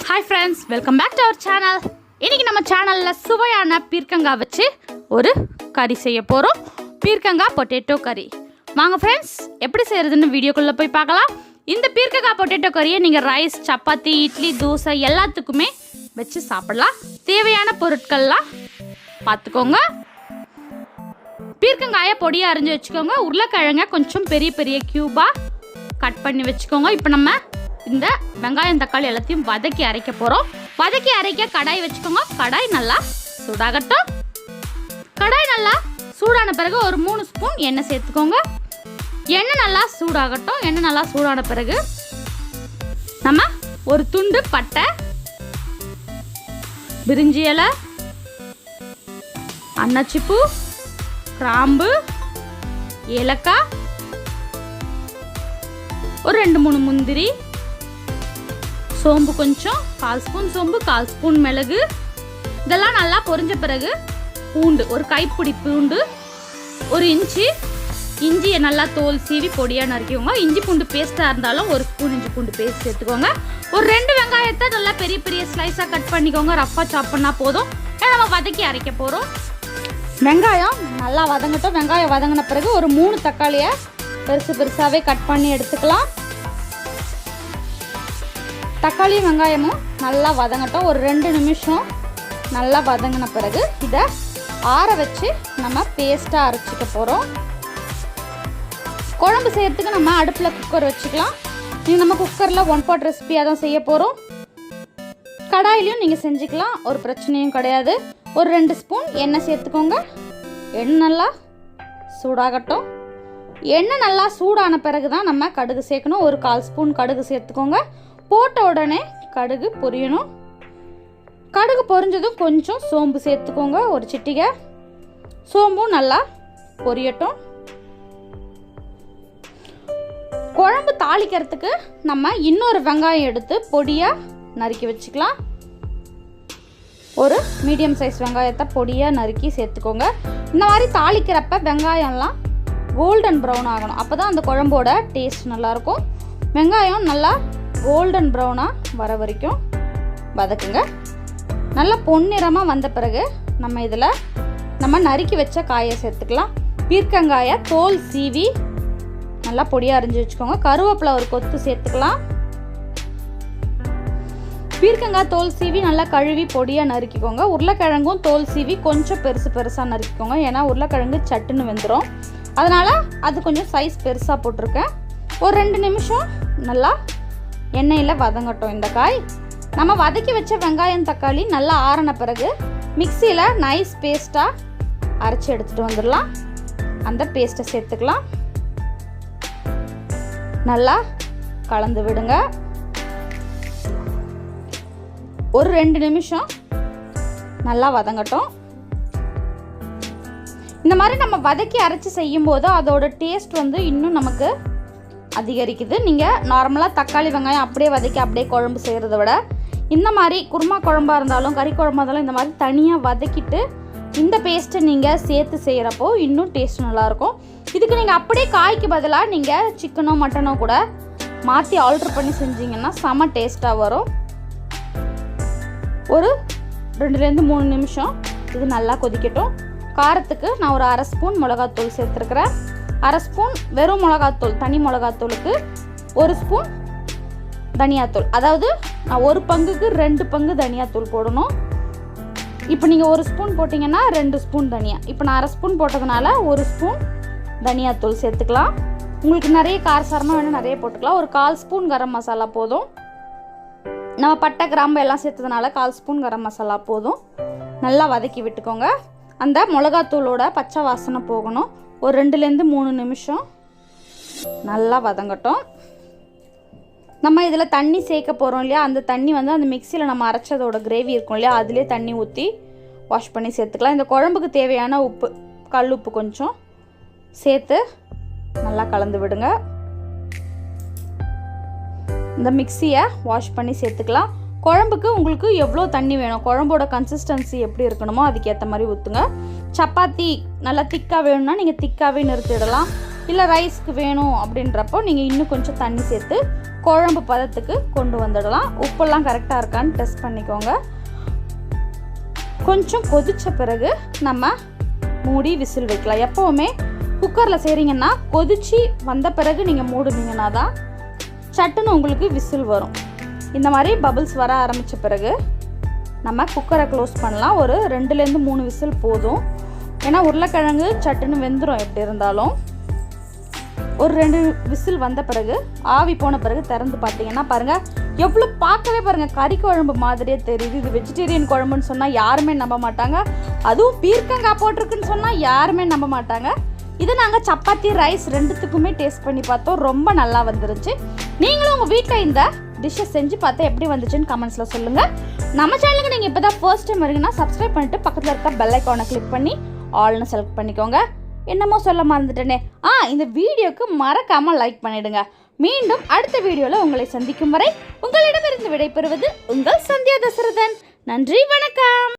Hi friends, welcome back to our channel. இன்னைக்கு நம்ம சேனல்ல சுவையான பீர்க்கங்காய் வச்சு ஒரு கறி செய்ய போறோம். பீர்க்கங்காய் பொட்டேட்டோ கறி. வாங்க फ्रेंड्स, எப்படி செய்யறதுன்னு வீடியோக்குள்ள போய் பார்க்கலாம். இந்த பீர்க்கங்காய் பொட்டேட்டோ கறியை நீங்க ரைஸ், சப்பாத்தி, இட்லி, தோசை எல்லாத்துக்குமே வச்சு சாப்பிடலாம். தேவையான பொருட்கள்லாம் பார்த்துக்கோங்க. பீர்க்கங்காயை பொடியா அரிஞ்சு வச்சுக்கோங்க. உருளைக்கிழங்க கொஞ்சம் பெரிய பெரிய கியூபா கட் பண்ணி வச்சுக்கோங்க. இப்போ நம்ம இந்த வெங்காயம் தக்காளி எல்லாத்தையும் வதக்கி அரைக்க போகிறோம். வதக்கி அரைக்க கடாய் வச்சுக்கோங்க. கடாய் நல்லா சூடாகட்டும். கடாய் நல்லா சூடான பிறகு ஒரு 3 ஸ்பூன் எண்ணெய் சேர்த்துக்கோங்க. எண்ணெய் நல்லா சூடாகட்டும். எண்ணெய் நல்லா சூடான பிறகு நம்ம ஒரு துண்டு பட்டை, பிரிஞ்சி இலை, அன்னாச்சிப்பூ, கிராம்பு, ஏலக்காய், ஒரு 2-3 முந்திரி, சோம்பு கொஞ்சம், 1/4 ஸ்பூன் சோம்பு, 1/4 ஸ்பூன் மிளகு, இதெல்லாம் நல்லா பொரிஞ்ச பிறகு பூண்டு, ஒரு கைப்பிடி பூண்டு, ஒரு இஞ்சியை நல்லா தோல் சீவி பொடியாக நறுக்கிக்கோங்க. இஞ்சி பூண்டு பேஸ்ட்டாக இருந்தாலும் 1 ஸ்பூன் இஞ்சி பூண்டு பேஸ்ட் சேர்த்துக்கோங்க. ஒரு 2 வெங்காயத்தை நல்லா பெரிய பெரிய ஸ்லைஸாக கட் பண்ணிக்கோங்க. ரஃப்பாக சாப் பண்ணால் போதும். நம்ம வதக்கி அரைக்க போகிறோம். வெங்காயம் நல்லா வதங்கட்டும். வெங்காயம் வதங்கின பிறகு ஒரு 3 தக்காளியை பெருசாகவே கட் பண்ணி எடுத்துக்கலாம். தக்காளி வெங்காயமும் நல்லா வதங்கட்டும். ஒரு 2 நிமிஷம் நல்லா வதங்கின பிறகு இதை ஆற வச்சு நம்ம பேஸ்ட்டாக அரைச்சிக்க போகிறோம். குழம்பு செய்யறதுக்கு நம்ம அடுப்பில் குக்கர் வச்சுக்கலாம். இது நம்ம குக்கரில் 1 பாட் ரெசிபியாக தான் செய்ய போகிறோம். கடாயிலையும் நீங்கள் செஞ்சுக்கலாம், ஒரு பிரச்சனையும் கிடையாது. ஒரு 2 ஸ்பூன் எண்ணெய் சேர்த்துக்கோங்க. எண்ணெய் நல்லா சூடாகட்டும். எண்ணெய் நல்லா சூடான பிறகு தான் நம்ம கடுகு சேர்க்கணும். ஒரு 1/4 ஸ்பூன் கடுகு சேர்த்துக்கோங்க. போட்ட உடனே கடுகு பொரியணும். கடுகு பொரிஞ்சதும் கொஞ்சம் சோம்பு சேர்த்துக்கோங்க. ஒரு சிட்டிகை சோம்பும் நல்லா பொரியட்டும். குழம்பு தாளிக்கிறதுக்கு நம்ம இன்னொரு வெங்காயம் எடுத்து பொடியாக நறுக்கி வச்சுக்கலாம். ஒரு மீடியம் சைஸ் வெங்காயத்தை பொடியாக நறுக்கி சேர்த்துக்கோங்க. இந்த மாதிரி தாளிக்கிறப்ப வெங்காயம்லாம் கோல்டன் ப்ரௌன் ஆகணும். அப்போ தான் அந்த குழம்போட டேஸ்ட் நல்லாயிருக்கும். வெங்காயம் நல்லா கோல்டன் ப்ரௌனாக வர வரைக்கும் வதக்குங்க. நல்லா பொன்னிறமாக வந்த பிறகு நம்ம இதில் நம்ம நறுக்கி வச்ச காயை சேர்த்துக்கலாம். பீர்க்கங்காயை தோல் சீவி நல்லா பொடியாக அரிஞ்சு வச்சுக்கோங்க. கருவேப்பிலை ஒரு கொத்து சேர்த்துக்கலாம். பீர்க்கங்காய் தோல் சீவி நல்லா கழுவி பொடியாக நறுக்கிக்கோங்க. உருளைக்கிழங்கும் தோல் சீவி கொஞ்சம் பெருசாக நறுக்கிக்கோங்க. ஏன்னா உருளைக்கிழங்கு சட்டுன்னு வெந்துடும். அதனால் அது கொஞ்சம் சைஸ் பெருசாக போட்டிருக்கேன். ஒரு 2 நிமிஷம் நல்லா எண்ணெயில் வதங்கட்டும். இந்த காய் நம்ம வதக்கி வச்ச வெங்காயம் தக்காளி நல்லா ஆறின பிறகு மிக்சியில் நைஸ் பேஸ்ட்டாக அரைச்சி எடுத்துகிட்டு வந்துடலாம். அந்த பேஸ்ட்டை சேர்த்துக்கலாம். நல்லா கலந்து விடுங்க. ஒரு 2 நிமிஷம் நல்லா வதங்கட்டும். இந்த மாதிரி நம்ம வதக்கி அரைச்சி செய்யும்போது அதோட டேஸ்ட் இன்னும் நமக்கு அதிகரிக்குது. நீங்கள் நார்மலாக தக்காளி வெங்காயம் அப்படியே வதக்கி அப்படியே குழம்பு செய்கிறத விட இந்த மாதிரி குருமா குழம்பாக இருந்தாலும் கறி குழம்பா இருந்தாலும் இந்த மாதிரி தனியாக வதக்கிட்டு இந்த பேஸ்ட்டை நீங்கள் சேர்த்து செய்கிறப்போ இன்னும் டேஸ்ட் நல்லாயிருக்கும். இதுக்கு நீங்கள் அப்படியே காய்க்கு பதிலாக நீங்கள் சிக்கனோ மட்டனோ கூட மாற்றி ஆல்ட்ரு பண்ணி செஞ்சிங்கன்னா செம டேஸ்ட்டாக வரும். ஒரு 2-3 நிமிஷம் இது நல்லா கொதிக்கட்டும். காரத்துக்கு நான் ஒரு 1/2 ஸ்பூன் மிளகாத்தூள் சேர்த்துருக்குறேன். 1/2 ஸ்பூன் வெறும் மிளகாத்தூள், தனி மிளகாத்தூளுக்கு 1 ஸ்பூன் தனியாத்தூள். அதாவது நான் 1 பங்குக்கு 2 பங்கு தனியாத்தூள் போடணும். இப்போ நீங்கள் 1 ஸ்பூன் போட்டிங்கன்னா 2 ஸ்பூன் தனியா. இப்போ நான் 1/2 ஸ்பூன் போட்டதுனால 1 ஸ்பூன் தனியாத்தூள் சேர்த்துக்கலாம். உங்களுக்கு நிறைய காரசாரமாக வேணும் நிறைய போட்டுக்கலாம். ஒரு 1/4 ஸ்பூன் கரம் மசாலா போதும். நம்ம பட்டை கிராம்பு எல்லாம் சேர்த்ததுனால 1/4 ஸ்பூன் கரம் மசாலா போதும். நல்லா வதக்கி விட்டுக்கோங்க. அந்த மிளகாத்தூளோட பச்சை வாசனை போகணும். ஒரு 2-3 நிமிஷம் நல்லா வதங்கட்டும். நம்ம இதில் தண்ணி சேர்க்க போகிறோம் இல்லையா, அந்த தண்ணி அந்த மிக்சியில் நம்ம அரைச்சதோட கிரேவி இருக்கும் இல்லையா, அதிலே தண்ணி ஊற்றி வாஷ் பண்ணி சேர்த்துக்கலாம். இந்த குழம்புக்கு தேவையான உப்பு, கல் உப்பு கொஞ்சம் சேர்த்து நல்லா கலந்து விடுங்க. இந்த மிக்சியை வாஷ் பண்ணி சேர்த்துக்கலாம். குழம்புக்கு உங்களுக்கு எவ்வளோ தண்ணி வேணும், குழம்போட கன்சிஸ்டன்சி எப்படி இருக்கணுமோ அதுக்கேற்ற மாதிரி ஊற்றுங்க. சப்பாத்தி நல்லா திக்காக வேணும்னா நீங்கள் திக்காகவே நிறுத்திடலாம். இல்லை ரைஸ்க்கு வேணும் அப்படின்றப்போ நீங்கள் இன்னும் கொஞ்சம் தண்ணி சேர்த்து குழம்பு பதத்துக்கு கொண்டு வந்துடலாம். உப்பெல்லாம் கரெக்டாக இருக்கான்னு டெஸ்ட் பண்ணிக்கோங்க. கொஞ்சம் கொதித்த பிறகு நம்ம மூடி விசில் வைக்கலாம். எப்போவுமே குக்கரில் செய்கிறீங்கன்னா கொதித்து வந்த பிறகு நீங்கள் மூடுனீங்கன்னா தான் சட்டுன்னு உங்களுக்கு விசில் வரும். இந்த மாதிரி பபிள்ஸ் வர ஆரம்பித்த பிறகு நம்ம குக்கரை க்ளோஸ் பண்ணலாம். ஒரு 2லேருந்து 3 விசில் போதும். ஏன்னா உருளைக்கிழங்கு சட்டுன்னு வெந்துடும். எப்படி இருந்தாலும் ஒரு 2 விசில் வந்த பிறகு ஆவி போன பிறகு திறந்து பார்த்தீங்கன்னா பாருங்கள், எவ்வளோ பார்க்கவே பாருங்கள் கறி குழம்பு மாதிரியே தெரியுது. இது வெஜிடேரியன் குழம்புன்னு சொன்னால் யாருமே நம்ப மாட்டாங்க. அதுவும் பீர்க்கங்காய் போட்டிருக்குன்னு சொன்னால் யாருமே நம்ப மாட்டாங்க. இதை நாங்கள் சப்பாத்தி ரைஸ் 2த்துக்குமே டேஸ்ட் பண்ணி பார்த்தோம். ரொம்ப நல்லா வந்துருச்சு. நீங்களும் உங்கள் வீட்டில் இந்த டிஷ்ஷை செஞ்சு பார்த்தா எப்படி வந்துச்சுன்னு கமெண்ட்ஸில் சொல்லுங்கள். நம்ம சேனலுக்கு நீங்கள் இப்போ தான் ஃபர்ஸ்ட் டைம் வரீங்கன்னா சப்ஸ்கிரைப் பண்ணிவிட்டு பக்கத்தில் இருக்க பெல் ஐக்கானை கிளிக் பண்ணி ஆல்னு செலக்ட் பண்ணிக்கோங்க. என்னமோ சொல்ல மறந்துட்டேனே, இந்த வீடியோக்கு மறக்காமல் லைக் பண்ணிவிடுங்க. மீண்டும் அடுத்த வீடியோவில் உங்களை சந்திக்கும் வரை உங்களிடமிருந்து விடைபெறுவது உங்கள் சந்தியா தசரதன். நன்றி, வணக்கம்.